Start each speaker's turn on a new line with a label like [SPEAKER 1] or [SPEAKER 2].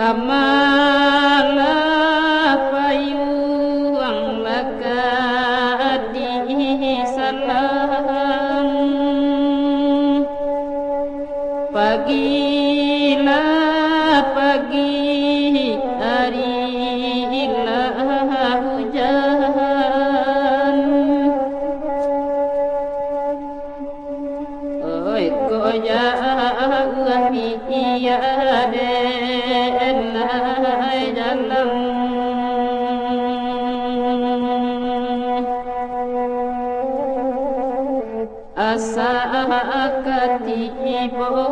[SPEAKER 1] kamala payung laka di salam pagilah pagi harilah hujan oi koja iya den dalam asa katibo